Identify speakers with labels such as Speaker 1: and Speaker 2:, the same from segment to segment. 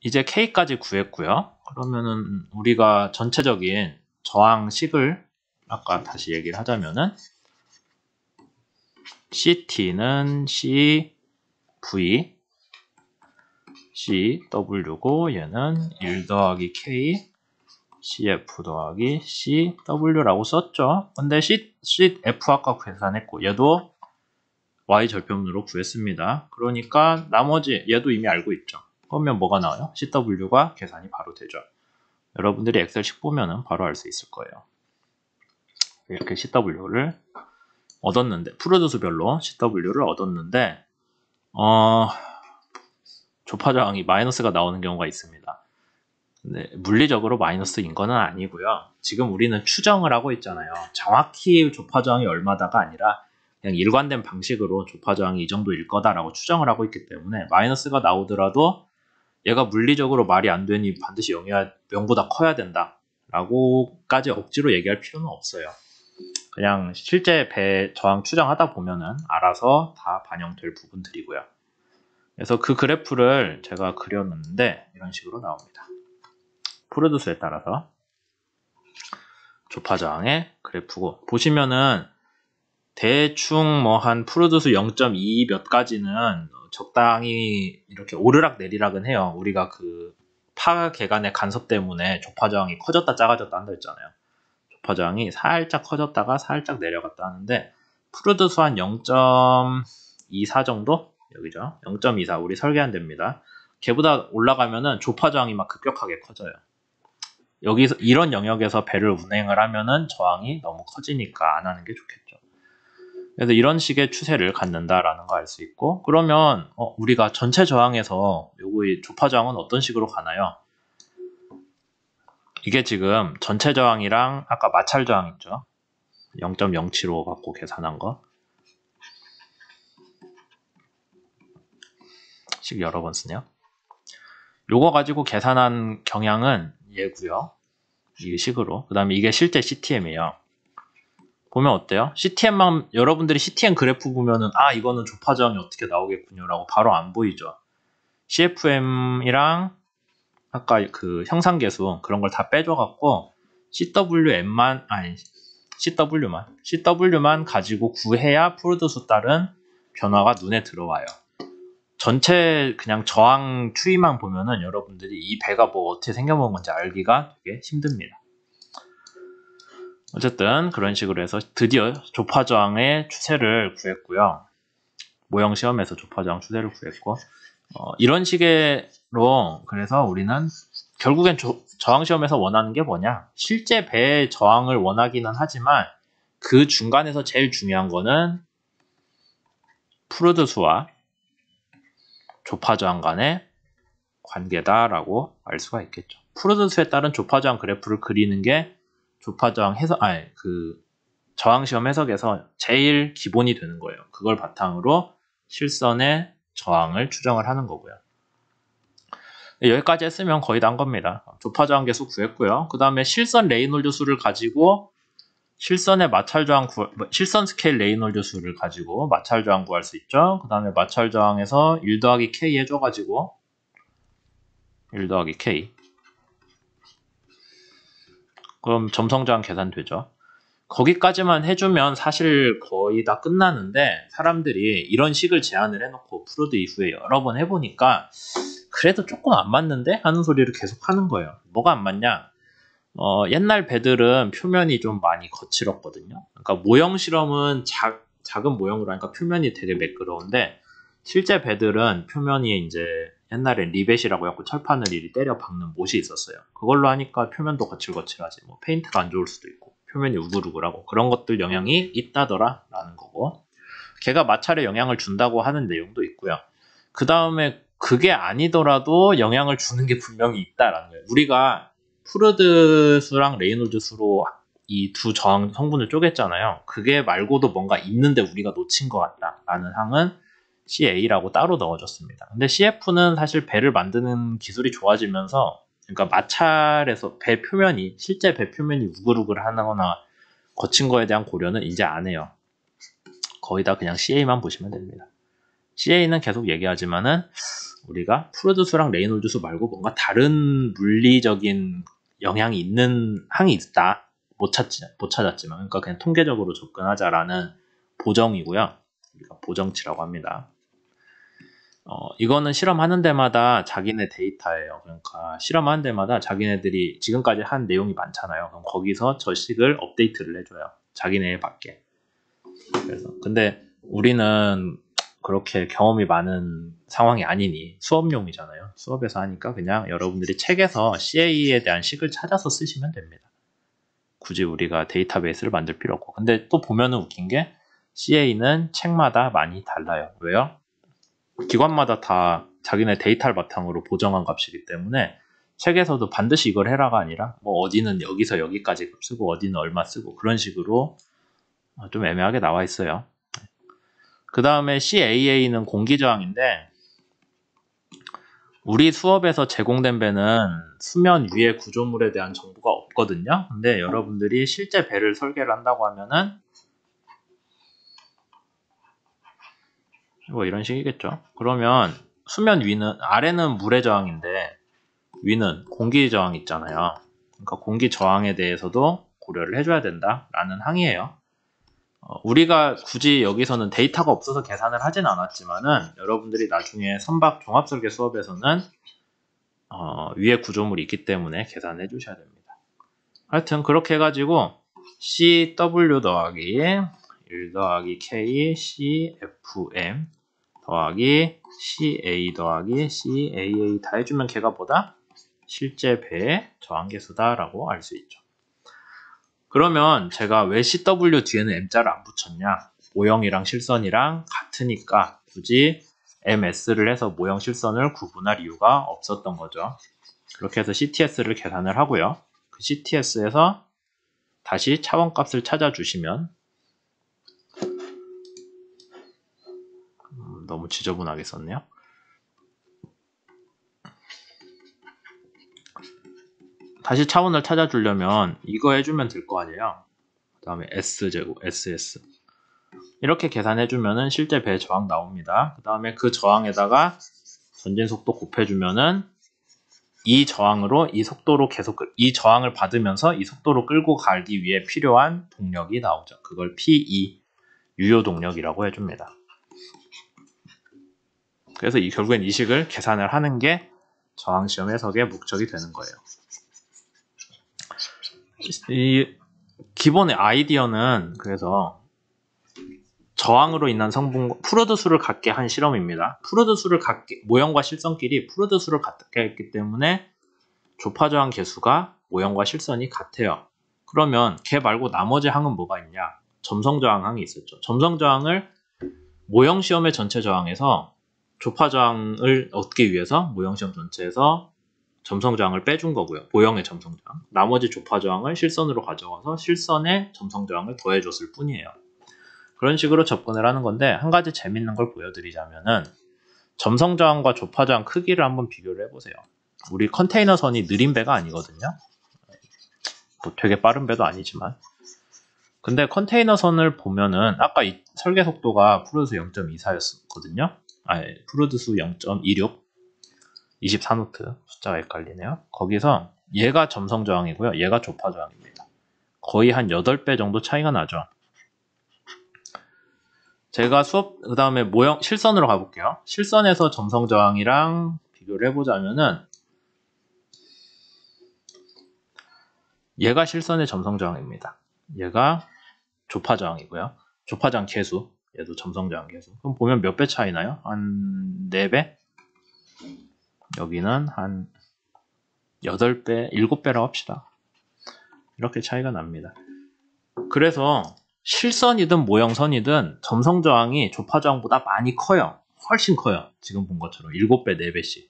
Speaker 1: 이제 K까지 구했고요. 그러면은 우리가 전체적인 저항식을 아까 다시 얘기를 하자면은 CT는 CV, CW고 얘는 1 더하기 K, CF 더하기 CW라고 썼죠. 근데 CF 아까 계산했고 얘도 Y절편으로 구했습니다. 그러니까 나머지 얘도 이미 알고 있죠. 그러면 뭐가 나와요? CW가 계산이 바로 되죠. 여러분들이 엑셀식 보면은 바로 알 수 있을 거예요. 이렇게 CW를 얻었는데 프로듀스별로 CW를 얻었는데 조파저항이 마이너스가 나오는 경우가 있습니다. 근데 물리적으로 마이너스인 거는 아니고요. 지금 우리는 추정을 하고 있잖아요. 정확히 조파저항이 얼마다가 아니라 그냥 일관된 방식으로 조파저항이 이 정도일 거다라고 추정을 하고 있기 때문에 마이너스가 나오더라도 얘가 물리적으로 말이 안 되니 반드시 0보다 커야 된다 라고까지 억지로 얘기할 필요는 없어요. 그냥 실제 배 저항 추정하다 보면은 알아서 다 반영될 부분들이고요. 그래서 그 그래프를 제가 그렸는데 이런 식으로 나옵니다. 프로듀스에 따라서 조파저항의 그래프고 보시면은 대충 뭐 한 프로듀스 0.2 몇 가지는 적당히 이렇게 오르락 내리락은 해요. 우리가 그 파 계간의 간섭 때문에 조파저항이 커졌다 작아졌다 한다 했잖아요. 조파저항이 살짝 커졌다가 살짝 내려갔다 하는데 프로듀스 한 0.24 정도? 여기죠. 0.24 우리 설계한 데입니다. 걔보다 올라가면은 조파저항이 막 급격하게 커져요. 여기서 이런 영역에서 배를 운행을 하면은 저항이 너무 커지니까 안 하는 게 좋겠죠. 그래서 이런 식의 추세를 갖는다라는 거 알 수 있고 그러면 우리가 전체 저항에서 요거의 조파 저항은 어떤 식으로 가나요? 이게 지금 전체 저항이랑 아까 마찰 저항 있죠? 0.075 갖고 계산한 거 식 여러 번 쓰네요. 요거 가지고 계산한 경향은 얘고요. 이 식으로. 그 다음에 이게 실제 CTM이에요. 보면 어때요? CTM만 여러분들이 CTM 그래프 보면은 이거는 조파 저항이 어떻게 나오겠군요 라고 바로 안 보이죠. CFM이랑 아까 그 형상계수 그런 걸 다 빼줘갖고 CW만 가지고 구해야 프로듀스 따른 변화가 눈에 들어와요. 전체 그냥 저항 추이만 보면은 여러분들이 이 배가 뭐 어떻게 생겨먹은 건지 알기가 되게 힘듭니다. 어쨌든 그런 식으로 해서 드디어 조파저항의 추세를 구했고요. 모형 시험에서 조파저항 추세를 구했고 이런 식으로 그래서 우리는 결국엔 저항 시험에서 원하는 게 뭐냐? 실제 배의 저항을 원하기는 하지만 그 중간에서 제일 중요한 거는 프로듀스와 조파저항 간의 관계다라고 알 수가 있겠죠. 프로듀스에 따른 조파저항 그래프를 그리는 게 조파저항 해석, 저항 시험 해석에서 제일 기본이 되는 거예요. 그걸 바탕으로 실선의 저항을 추정을 하는 거고요. 여기까지 했으면 거의 다 한 겁니다. 조파저항 계수 구했고요. 그 다음에 실선 레이놀드 수를 가지고 실선의 실선 스케일 레이놀드 수를 가지고 마찰 저항 구할 수 있죠. 그 다음에 마찰 저항에서 1 더하기 K 해줘가지고 1 더하기 K 그럼 점성 저항 계산되죠. 거기까지만 해주면 사실 거의 다 끝나는데 사람들이 이런 식을 제안을 해놓고 프로드 이후에 여러 번 해보니까 그래도 조금 안 맞는데? 하는 소리를 계속 하는 거예요. 뭐가 안 맞냐? 옛날 배들은 표면이 좀 많이 거칠었거든요. 그러니까 모형 실험은 작은 모형으로 하니까 표면이 되게 매끄러운데 실제 배들은 표면이 이제 옛날에 리벳이라고 해갖고 철판을 이리 때려 박는 못이 있었어요. 그걸로 하니까 표면도 거칠거칠하지. 뭐 페인트가 안 좋을 수도 있고 표면이 우글우글하고 그런 것들 영향이 있다더라 라는 거고 걔가 마찰에 영향을 준다고 하는 내용도 있고요. 그 다음에 그게 아니더라도 영향을 주는 게 분명히 있다라는 거예요. 우리가 프루드 수랑 레이놀드 수로 이 두 저항 성분을 쪼갰잖아요. 그게 말고도 뭔가 있는데 우리가 놓친 것 같다라는 항은 CA라고 따로 넣어줬습니다. 근데 CF는 사실 배를 만드는 기술이 좋아지면서 그러니까 마찰에서 배 표면이 실제 배 표면이 우글우글하거나 거친 거에 대한 고려는 이제 안 해요. 거의 다 그냥 CA만 보시면 됩니다. CA는 계속 얘기하지만은 우리가 푸르드 수랑 레이놀드 수 말고 뭔가 다른 물리적인 영향이 있는 항이 있다. 못 찾았지만, 그러니까 그냥 통계적으로 접근하자라는 보정이고요. 우리가 보정치라고 합니다. 이거는 실험하는 데마다 자기네 데이터예요. 그러니까 실험하는 데마다 자기네들이 지금까지 한 내용이 많잖아요. 그럼 거기서 저 식을 업데이트를 해줘요. 자기네 밖에. 그래서 근데 우리는 그렇게 경험이 많은 상황이 아니니 수업용이잖아요. 수업에서 하니까 그냥 여러분들이 책에서 CA에 대한 식을 찾아서 쓰시면 됩니다. 굳이 우리가 데이터베이스를 만들 필요 없고. 근데 또 보면은 웃긴 게 CA는 책마다 많이 달라요. 왜요? 기관마다 다 자기네 데이터를 바탕으로 보정한 값이기 때문에 책에서도 반드시 이걸 해라가 아니라 뭐 어디는 여기서 여기까지 값 쓰고 어디는 얼마 쓰고 그런 식으로 좀 애매하게 나와 있어요. 그 다음에 CAA는 공기저항인데 우리 수업에서 제공된 배는 수면 위의 구조물에 대한 정보가 없거든요. 근데 여러분들이 실제 배를 설계를 한다고 하면은 뭐 이런 식이겠죠. 그러면 수면 위는 아래는 물의 저항인데 위는 공기 저항 있잖아요. 그러니까 공기 저항에 대해서도 고려를 해줘야 된다라는 항이에요. 우리가 굳이 여기서는 데이터가 없어서 계산을 하진 않았지만은 여러분들이 나중에 선박 종합설계 수업에서는 위에 구조물이 있기 때문에 계산해 주셔야 됩니다. 하여튼 그렇게 해가지고 CW 더하기 1 더하기 K CFM 더하기 CA 더하기 CAA 다 해주면 걔가 뭐다? 실제 배의 저항계수다라고 알 수 있죠. 그러면 제가 왜 CW 뒤에는 M자를 안 붙였냐? 모형이랑 실선이랑 같으니까 굳이 MS를 해서 모형 실선을 구분할 이유가 없었던 거죠. 그렇게 해서 CTS를 계산을 하고요. 그 CTS에서 다시 차원값을 찾아주시면 너무 지저분하게 썼네요. 다시 차원을 찾아주려면 이거 해주면 될 거 아니에요. 그 다음에 S제곱, SS 이렇게 계산해주면은 실제 배 저항 나옵니다. 그 다음에 그 저항에다가 전진 속도 곱해주면은 이 저항으로 이 속도로 계속 이 저항을 받으면서 이 속도로 끌고 가기 위해 필요한 동력이 나오죠. 그걸 PE 유효 동력이라고 해줍니다. 그래서 결국엔 이 식을 계산을 하는 게 저항 시험 해석의 목적이 되는 거예요. 이 기본의 아이디어는 그래서 저항으로 인한 성분 푸르드 수를 갖게 한 실험입니다. 푸르드 수를 갖게 모형과 실선끼리 푸르드 수를 갖게 했기 때문에 조파 저항 계수가 모형과 실선이 같아요. 그러면 걔 말고 나머지 항은 뭐가 있냐? 점성 저항 항이 있었죠. 점성 저항을 모형 시험의 전체 저항에서 조파 저항을 얻기 위해서 모형 시험 전체에서 점성 저항을 빼준 거고요. 모형의 점성 저항. 나머지 조파 저항을 실선으로 가져와서 실선에 점성 저항을 더해줬을 뿐이에요. 그런 식으로 접근을 하는 건데 한 가지 재밌는 걸 보여드리자면은 점성 저항과 조파 저항 크기를 한번 비교를 해보세요. 우리 컨테이너 선이 느린 배가 아니거든요. 뭐 되게 빠른 배도 아니지만 근데 컨테이너 선을 보면은 아까 이 설계 속도가 푸르드수 0.24였거든요. 푸르드수 0.26 24노트 숫자가 헷갈리네요. 거기서 얘가 점성 저항이고요. 얘가 조파 저항입니다. 거의 한 8배 정도 차이가 나죠. 제가 수업 그 다음에 모형 실선으로 가볼게요. 실선에서 점성 저항이랑 비교를 해보자면은 얘가 실선의 점성 저항입니다. 얘가 조파 저항이고요. 조파 저항 계수 얘도 점성 저항 계수. 그럼 보면 몇 배 차이 나요? 한 4배? 여기는 한 8배, 7배라고 합시다. 이렇게 차이가 납니다. 그래서 실선이든 모형선이든 점성 저항이 조파 저항보다 많이 커요. 훨씬 커요. 지금 본 것처럼 7배, 4배씩.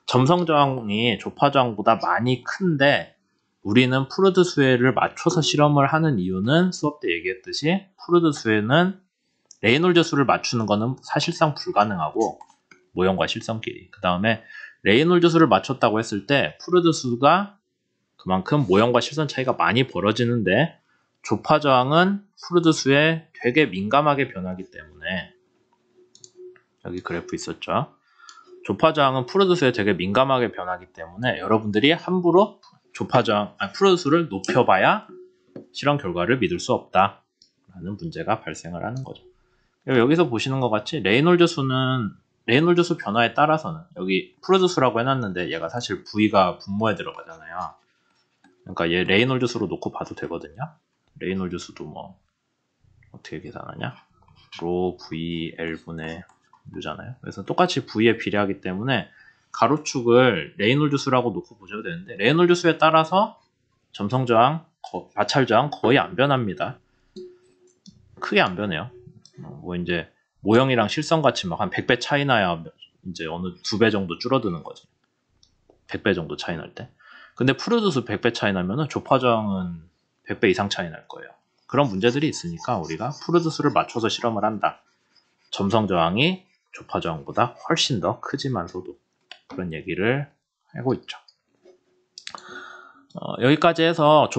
Speaker 1: 점성 저항이 조파 저항보다 많이 큰데 우리는 푸르드 수에를 맞춰서 실험을 하는 이유는 수업 때 얘기했듯이 푸르드 수에는 레이놀드 수를 맞추는 거는 사실상 불가능하고 모형과 실선끼리. 그 다음에 레이놀드 수를 맞췄다고 했을 때 푸르드 수가 그만큼 모형과 실선 차이가 많이 벌어지는데 조파 저항은 푸르드 수에 되게 민감하게 변하기 때문에 여기 그래프 있었죠. 조파저항은 프로듀스에 되게 민감하게 변하기 때문에 여러분들이 함부로 프로듀스를 높여봐야 실험 결과를 믿을 수 없다라는 문제가 발생을 하는 거죠. 여기서 보시는 것 같이 레이놀즈 수 변화에 따라서는 여기 프로듀스라고 해놨는데 얘가 사실 V가 분모에 들어가잖아요. 그러니까 얘 레이놀즈 수로 놓고 봐도 되거든요. 레이놀즈 수도 뭐 어떻게 계산하냐? 로 VL분의 U잖아요. 그래서 똑같이 V에 비례하기 때문에 가로축을 레이놀즈 수라고 놓고 보셔도 되는데 레이놀즈 수에 따라서 점성저항, 마찰저항 거의 안 변합니다. 크게 안 변해요. 뭐 이제 모형이랑 실성같이 막 한 100배 차이 나야 이제 어느 2배 정도 줄어드는 거죠. 100배 정도 차이 날 때. 근데 프로듀스 100배 차이 나면은 조파저항은 100배 이상 차이 날 거예요. 그런 문제들이 있으니까 우리가 프로듀스를 맞춰서 실험을 한다. 점성저항이 조파저항보다 훨씬 더 크지만서도 그런 얘기를 하고 있죠. 여기까지 해서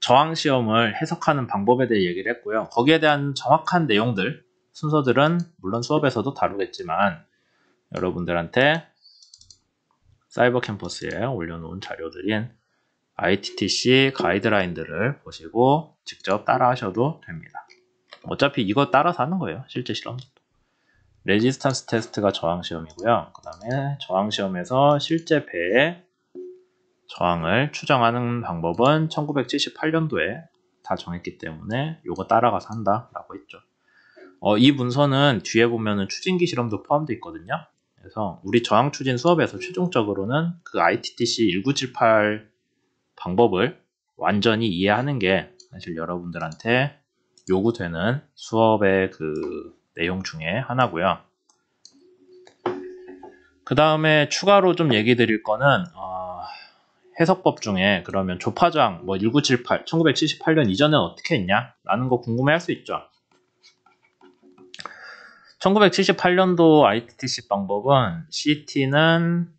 Speaker 1: 저항 시험을 해석하는 방법에 대해 얘기를 했고요. 거기에 대한 정확한 내용들, 순서들은 물론 수업에서도 다루겠지만 여러분들한테 사이버 캠퍼스에 올려놓은 자료들인 ITTC 가이드라인들을 보시고 직접 따라 하셔도 됩니다. 어차피 이거 따라서 하는 거예요. 실제 실험도. 레지스턴스 테스트가 저항 시험이고요. 그 다음에 저항 시험에서 실제 배의 저항을 추정하는 방법은 1978년도에 다 정했기 때문에 이거 따라가서 한다라고 했죠. 이 문서는 뒤에 보면은 추진기 실험도 포함되어 있거든요. 그래서 우리 저항 추진 수업에서 최종적으로는 그 ITTC 1978 방법을 완전히 이해하는 게 사실 여러분들한테 요구되는 수업의 그 내용 중에 하나고요. 그 다음에 추가로 좀 얘기 드릴 거는 해석법 중에 그러면 조파저항 1978, 1978년 이전엔 어떻게 했냐? 라는 거 궁금해 할 수 있죠. 1978년도 ITTC 방법은 CT는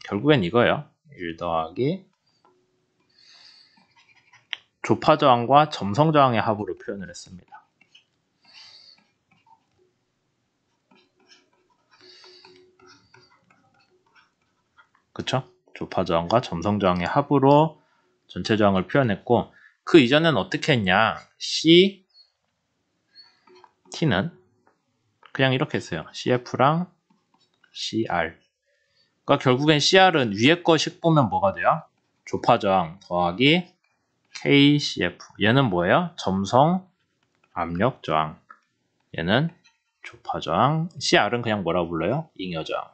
Speaker 1: 결국엔 이거예요. 1 더하기 조파저항과 점성저항의 합으로 표현을 했습니다. 그쵸? 조파저항과 점성저항의 합으로 전체 저항을 표현했고 그 이전엔 어떻게 했냐? CT는 그냥 이렇게 했어요. CF랑 CR. 그러니까 결국엔 CR은 위에 거식 보면 뭐가 돼요? 조파저항 더하기 KCF. 얘는 뭐예요? 점성 압력저항. 얘는 조파저항. CR은 그냥 뭐라고 불러요? 잉여저항.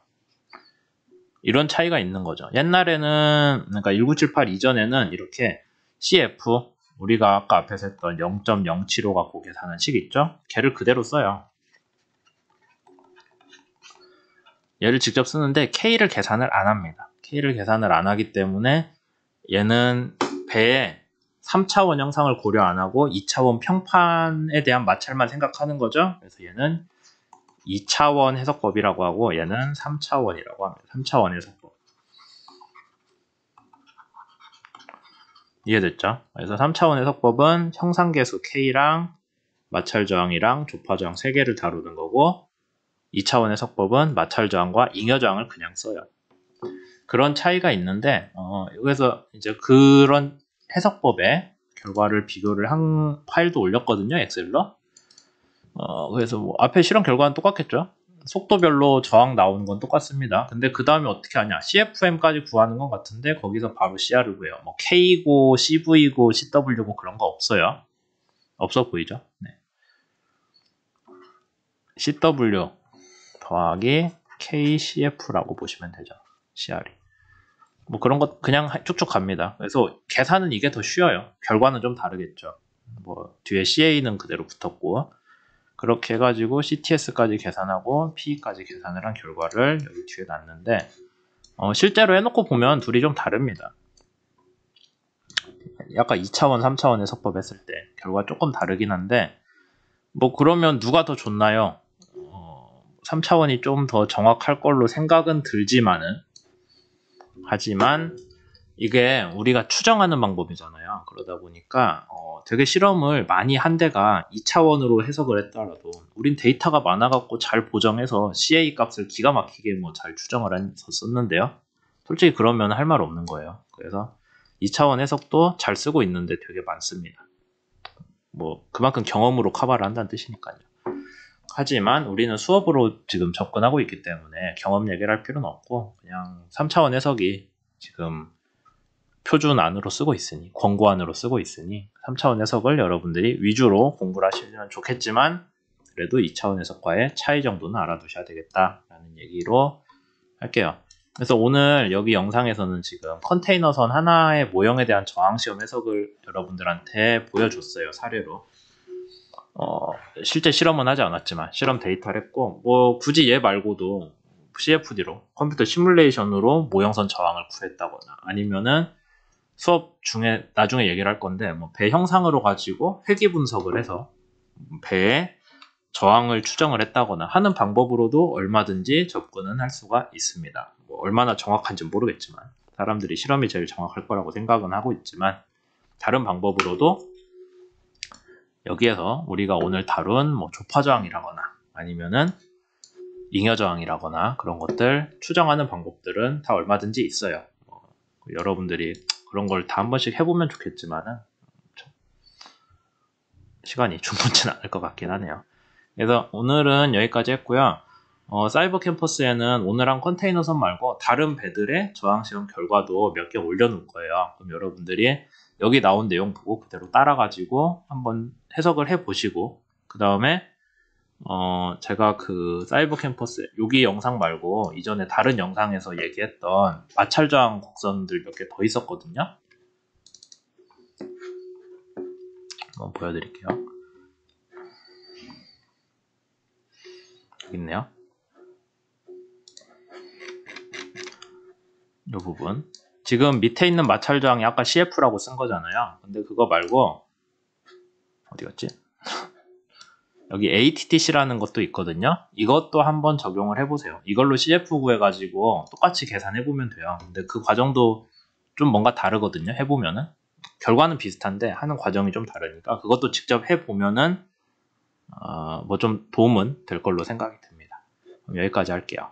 Speaker 1: 이런 차이가 있는 거죠. 옛날에는 그러니까 1978 이전에는 이렇게 CF 우리가 아까 앞에서 했던 0.075 갖고 계산한 식 있죠? 걔를 그대로 써요. 얘를 직접 쓰는데 K를 계산을 안 합니다. K를 계산을 안 하기 때문에 얘는 배의 3차원 형상을 고려 안 하고 2차원 평판에 대한 마찰만 생각하는 거죠. 그래서 얘는 2차원 해석법이라고 하고 얘는 3차원이라고 합니다. 3차원 해석법. 이해됐죠? 그래서 3차원 해석법은 형상계수 K랑 마찰저항이랑 조파저항 3개를 다루는 거고 2차원 해석법은 마찰저항과 잉여저항을 그냥 써요. 그런 차이가 있는데 여기서 이제 그런 해석법의 결과를 비교를 한 파일도 올렸거든요. 엑셀로. 그래서 뭐 앞에 실험 결과는 똑같겠죠. 속도별로 저항 나오는 건 똑같습니다. 근데 그 다음에 어떻게 하냐? CFM까지 구하는 것 같은데 거기서 바로 CR을 구해요. 뭐 K고 CV고 CW고 그런 거 없어요. 없어 보이죠? 네. CW 더하기 KCF라고 보시면 되죠. CR이. 뭐 그런 것 그냥 쭉쭉 갑니다. 그래서 계산은 이게 더 쉬워요. 결과는 좀 다르겠죠. 뭐 뒤에 CA는 그대로 붙었고 그렇게 해가지고 CTS까지 계산하고 P까지 계산을 한 결과를 여기 뒤에 놨는데 실제로 해놓고 보면 둘이 좀 다릅니다. 약간 2차원, 3차원 해석법 했을 때 결과 조금 다르긴 한데 뭐 그러면 누가 더 좋나요? 3차원이 좀 더 정확할 걸로 생각은 들지만은 하지만 이게 우리가 추정하는 방법이잖아요. 그러다 보니까 되게 실험을 많이 한 데가 2차원으로 해석을 했더라도 우린 데이터가 많아갖고 잘 보정해서 CA 값을 기가 막히게 뭐 잘 추정을 해서 썼는데요. 솔직히 그러면 할 말 없는 거예요. 그래서 2차원 해석도 잘 쓰고 있는데 되게 많습니다. 뭐 그만큼 경험으로 커버를 한다는 뜻이니까요. 하지만 우리는 수업으로 지금 접근하고 있기 때문에 경험 얘기를 할 필요는 없고 그냥 3차원 해석이 지금 표준 안으로 쓰고 있으니 권고 안으로 쓰고 있으니 3차원 해석을 여러분들이 위주로 공부를 하시면 좋겠지만 그래도 2차원 해석과의 차이 정도는 알아두셔야 되겠다라는 얘기로 할게요. 그래서 오늘 여기 영상에서는 지금 컨테이너선 하나의 모형에 대한 저항시험 해석을 여러분들한테 보여줬어요. 사례로. 실제 실험은 하지 않았지만 실험 데이터를 했고 뭐 굳이 얘 말고도 CFD로 컴퓨터 시뮬레이션으로 모형선 저항을 구했다거나 아니면은 수업 중에 나중에 얘기를 할 건데 뭐 배 형상으로 가지고 회귀 분석을 해서 배의 저항을 추정을 했다거나 하는 방법으로도 얼마든지 접근은 할 수가 있습니다. 뭐 얼마나 정확한지는 모르겠지만 사람들이 실험이 제일 정확할 거라고 생각은 하고 있지만 다른 방법으로도 여기에서 우리가 오늘 다룬 뭐 조파 저항이라거나 아니면은 잉여 저항이라거나 그런 것들 추정하는 방법들은 다 얼마든지 있어요. 여러분들이 그런 걸 다 한 번씩 해보면 좋겠지만은 시간이 충분치는 않을 것 같긴 하네요. 그래서 오늘은 여기까지 했고요. 사이버 캠퍼스에는 오늘 한 컨테이너선 말고 다른 배들의 저항 시험 결과도 몇 개 올려놓을 거예요. 그럼 여러분들이 여기 나온 내용 보고 그대로 따라가지고 한번 해석을 해보시고 그 다음에 제가 그 사이버 캠퍼스 여기 영상 말고 이전에 다른 영상에서 얘기했던 마찰 저항 곡선들 몇 개 더 있었거든요. 한번 보여드릴게요. 여기 있네요. 이 부분. 지금 밑에 있는 마찰 저항이 아까 CF라고 쓴 거잖아요. 근데 그거 말고 어디 갔지? 여기 ATTC라는 것도 있거든요. 이것도 한번 적용을 해보세요. 이걸로 CF 구해가지고 똑같이 계산해보면 돼요. 근데 그 과정도 좀 뭔가 다르거든요. 해보면은. 결과는 비슷한데 하는 과정이 좀 다르니까 그것도 직접 해보면은 뭐 좀 도움은 될 걸로 생각이 듭니다. 그럼 여기까지 할게요.